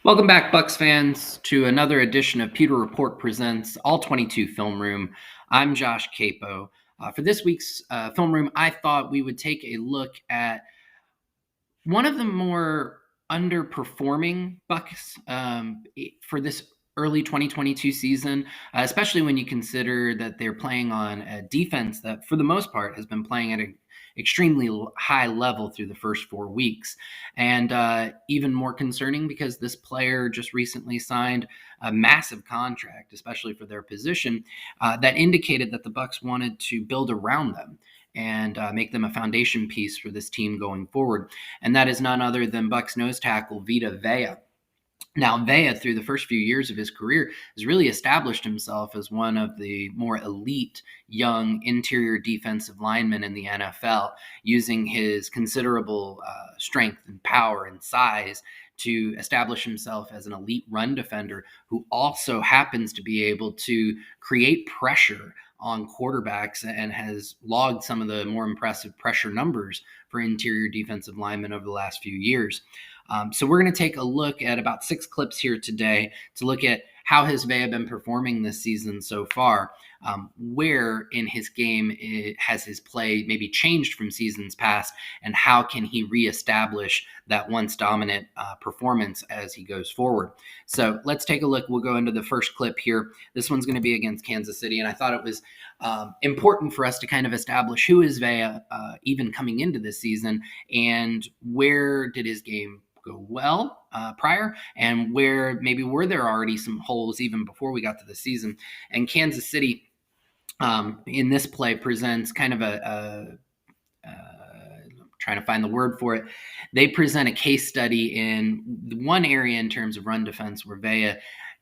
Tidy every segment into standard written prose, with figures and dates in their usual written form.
Welcome back, Bucs fans, to another edition of Pewter Report Presents All 22 Film Room. I'm Josh Queipo. For this week's Film Room, I thought we would take a look at one of the more underperforming Bucs for this early 2022 season, especially when you consider that they're playing on a defense that, for the most part, has been playing at an extremely high level through the first 4 weeks. And even more concerning because this player just recently signed a massive contract, especially for their position, that indicated that the Bucs wanted to build around them and make them a foundation piece for this team going forward. And that is none other than Bucs nose tackle Vita Vea. Now, Vea, through the first few years of his career, has really established himself as one of the more elite young interior defensive linemen in the NFL, using his considerable strength and power and size to establish himself as an elite run defender who also happens to be able to create pressure on quarterbacks and has logged some of the more impressive pressure numbers for interior defensive linemen over the last few years. So we're going to take a look at about 6 clips here today to look at how has Vea been performing this season so far, where in his game has his play maybe changed from seasons past, and how can he reestablish that once dominant performance as he goes forward. So let's take a look. We'll go into the first clip here. This one's going to be against Kansas City, and I thought it was important for us to kind of establish who is Vea even coming into this season, and where did his game go well prior, and where maybe were there already some holes even before we got to the season. And Kansas City in this play presents kind of trying to find the word for it. They present a case study in one area in terms of run defense where Vea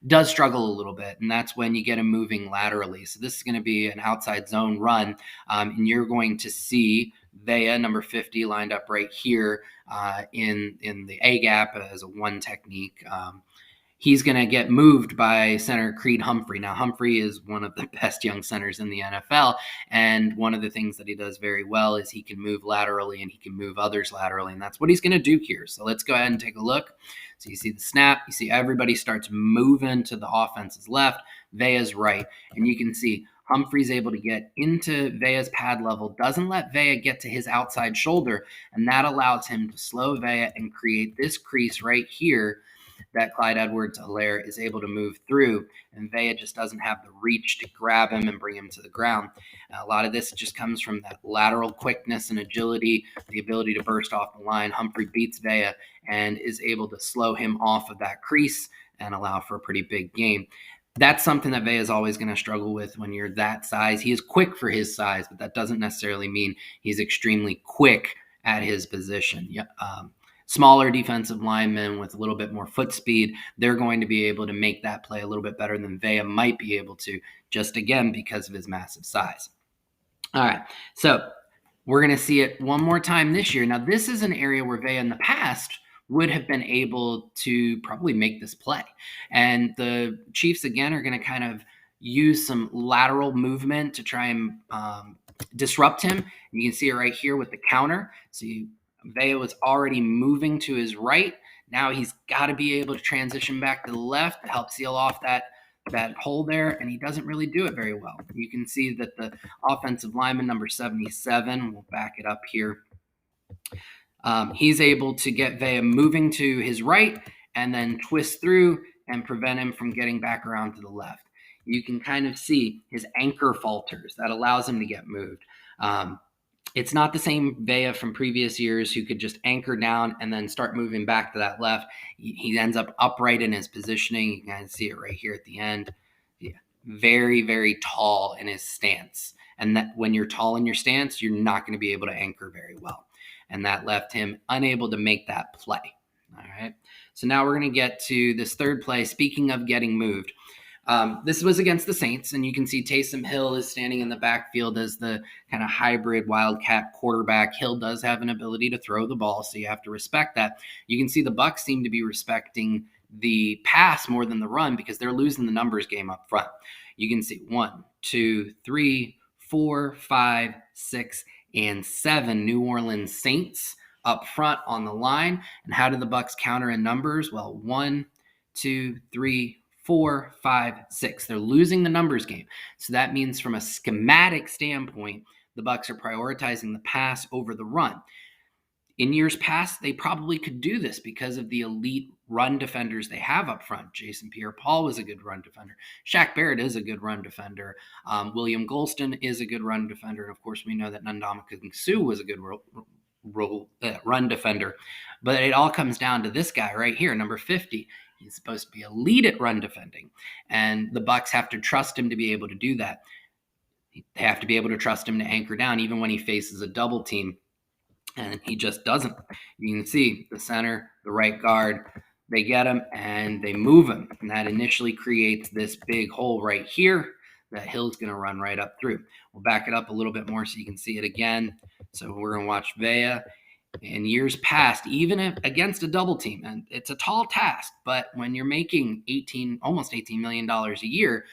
does struggle a little bit, and that's when you get him moving laterally. So this is going to be an outside zone run, and you're going to see Vea, number 50, lined up right here in the A gap as a one technique. He's going to get moved by center Creed Humphrey. Now, Humphrey is one of the best young centers in the NFL, and one of the things that he does very well is he can move laterally and he can move others laterally, and that's what he's going to do here. So let's go ahead and take a look. So you see the snap. You see everybody starts moving to the offense's left, Vea's right, and you can see Humphrey's able to get into Vea's pad level, doesn't let Vea get to his outside shoulder, and that allows him to slow Vea and create this crease right here that Clyde Edwards-Helaire is able to move through, and Vea just doesn't have the reach to grab him and bring him to the ground. A lot of this just comes from that lateral quickness and agility, the ability to burst off the line. Humphrey beats Vea and is able to slow him off of that crease and allow for a pretty big gain. That's something that Vea is always going to struggle with when you're that size. He is quick for his size, but that doesn't necessarily mean he's extremely quick at his position. Smaller defensive linemen with a little bit more foot speed, they're going to be able to make that play a little bit better than Vea might be able to, just again because of his massive size. All right, so we're going to see it one more time this year. Now, this is an area where Vea in the past would have been able to probably make this play. And the Chiefs, again, are going to kind of use some lateral movement to try and disrupt him. You can see it right here with the counter. So Vea was already moving to his right. Now he's got to be able to transition back to the left to help seal off that hole there, and he doesn't really do it very well. You can see that the offensive lineman, number 77, we'll back it up here. He's able to get Vea moving to his right and then twist through and prevent him from getting back around to the left. You can kind of see his anchor falters. That allows him to get moved. It's not the same Vea from previous years who could just anchor down and then start moving back to that left. He ends up upright in his positioning. You can see it right here at the end. Yeah. Very, very tall in his stance. And that when you're tall in your stance, you're not going to be able to anchor very well. And that left him unable to make that play. All right. So now we're going to get to this third play. Speaking of getting moved, this was against the Saints, and you can see Taysom Hill is standing in the backfield as the kind of hybrid wildcat quarterback. Hill does have an ability to throw the ball, so you have to respect that. You can see the Bucs seem to be respecting the pass more than the run because they're losing the numbers game up front. You can see 1, 2, 3, 4, 5, 6, and 7 New Orleans Saints up front on the line. And how did the Bucs counter in numbers? Well, 1, 2, 3, 4, 5, 6. They're losing the numbers game. So that means from a schematic standpoint, the Bucs are prioritizing the pass over the run. In years past, they probably could do this because of the elite run defenders they have up front. Jason Pierre-Paul was a good run defender. Shaq Barrett is a good run defender. William Golston is a good run defender. And of course, we know that Ndamukong Suh was a good run defender. But it all comes down to this guy right here, number 50. He's supposed to be elite at run defending. And the Bucs have to trust him to be able to do that. They have to be able to trust him to anchor down even when he faces a double team. And he just doesn't. You can see the center, the right guard, they get him and they move him. And that initially creates this big hole right here that Hill's going to run right up through. We'll back it up a little bit more so you can see it again. So we're going to watch Vea. In years past, even against a double team, and it's a tall task, but when you're making almost $18 million a year,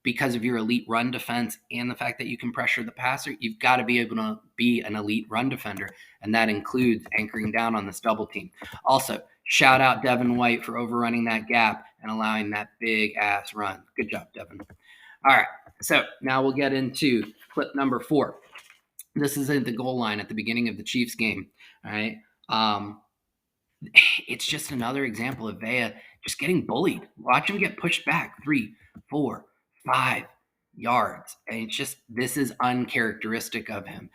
because of your elite run defense and the fact that you can pressure the passer, you've got to be able to be an elite run defender. And that includes anchoring down on this double team. Also, shout out Devin White for overrunning that gap and allowing that big ass run. Good job, Devin. All right. So now we'll get into clip number 4. This is at the goal line at the beginning of the Chiefs game. All right. It's just another example of Vea just getting bullied. Watch him get pushed back 3, 4, 5 yards. And it's just, this is uncharacteristic of him.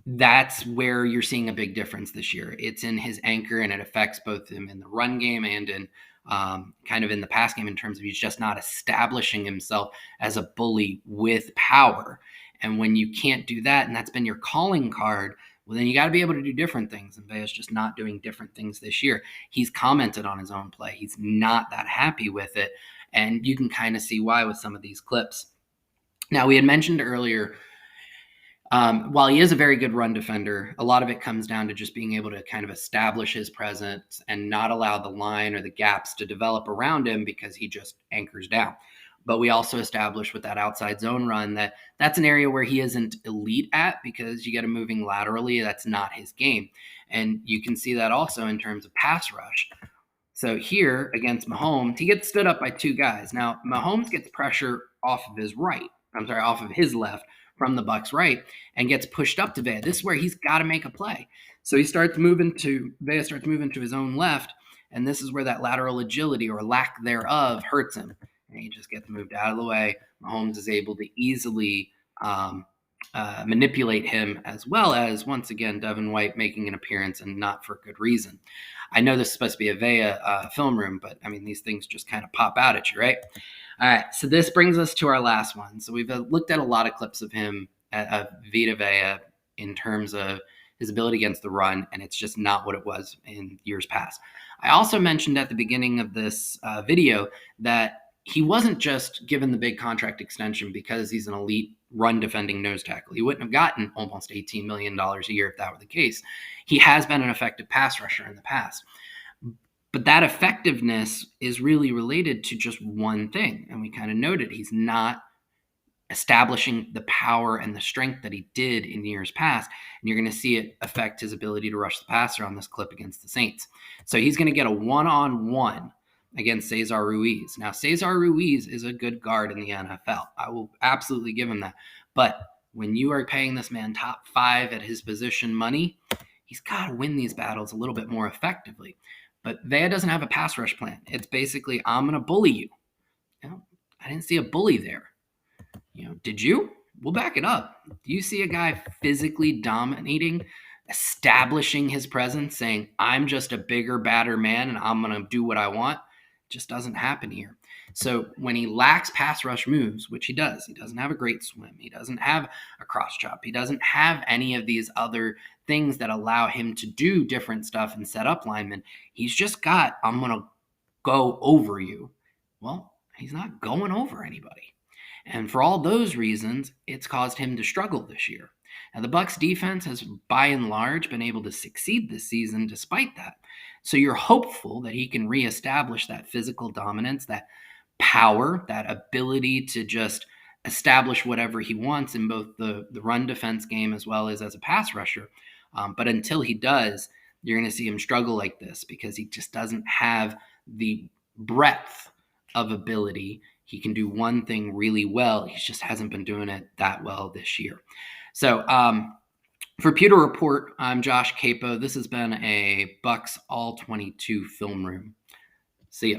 That's where you're seeing a big difference this year. It's in his anchor, and it affects both him in the run game and in kind of in the pass game in terms of he's just not establishing himself as a bully with power. And when you can't do that, and that's been your calling card, well, then you got to be able to do different things. And Vea's just not doing different things this year. He's commented on his own play. He's not that happy with it. And you can kind of see why with some of these clips. Now, we had mentioned earlier, while he is a very good run defender, a lot of it comes down to just being able to kind of establish his presence and not allow the line or the gaps to develop around him because he just anchors down. But we also established with that outside zone run that that's an area where he isn't elite at because you get him moving laterally. That's not his game. And you can see that also in terms of pass rush. So here against Mahomes, he gets stood up by 2 guys. Now, Mahomes gets pressure off of his left from the Bucs right and gets pushed up to Vea. This is where he's got to make a play. So Vea starts to move into his own left, and this is where that lateral agility or lack thereof hurts him. And he just gets moved out of the way. Mahomes is able to easily manipulate him, as well as, once again, Devin White making an appearance, and not for good reason. I know this is supposed to be a Vea film room, but, I mean, these things just kind of pop out at you, right? All right, so this brings us to our last one. So we've looked at a lot of clips of him, at Vita Vea, in terms of his ability against the run, and it's just not what it was in years past. I also mentioned at the beginning of this video that he wasn't just given the big contract extension because he's an elite run defending nose tackle. He wouldn't have gotten almost $18 million a year if that were the case. He has been an effective pass rusher in the past. But that effectiveness is really related to just one thing. And we kind of noted he's not establishing the power and the strength that he did in years past. And you're going to see it affect his ability to rush the passer on this clip against the Saints. So he's going to get a one-on-one against Cesar Ruiz. Now, Cesar Ruiz is a good guard in the NFL. I will absolutely give him that. But when you are paying this man top 5 at his position money, he's got to win these battles a little bit more effectively. But Vea doesn't have a pass rush plan. It's basically, I'm going to bully you. I didn't see a bully there. Did you? We'll back it up. Do you see a guy physically dominating, establishing his presence, saying, I'm just a bigger, badder man, and I'm going to do what I want? It just doesn't happen here. So when he lacks pass rush moves, which he doesn't have a great swim. He doesn't have a cross chop. He doesn't have any of these other things that allow him to do different stuff and set up linemen. He's just got, I'm going to go over you. Well, he's not going over anybody. And for all those reasons, it's caused him to struggle this year. Now, the Bucs defense has, by and large, been able to succeed this season despite that. So you're hopeful that he can reestablish that physical dominance, that power, that ability to just establish whatever he wants in both the run defense game as well as a pass rusher. But until he does, you're going to see him struggle like this because he just doesn't have the breadth of ability. He can do one thing really well. He just hasn't been doing it that well this year. So for Pewter Report, I'm Josh Queipo. This has been a Bucs All 22 Film Room. See ya.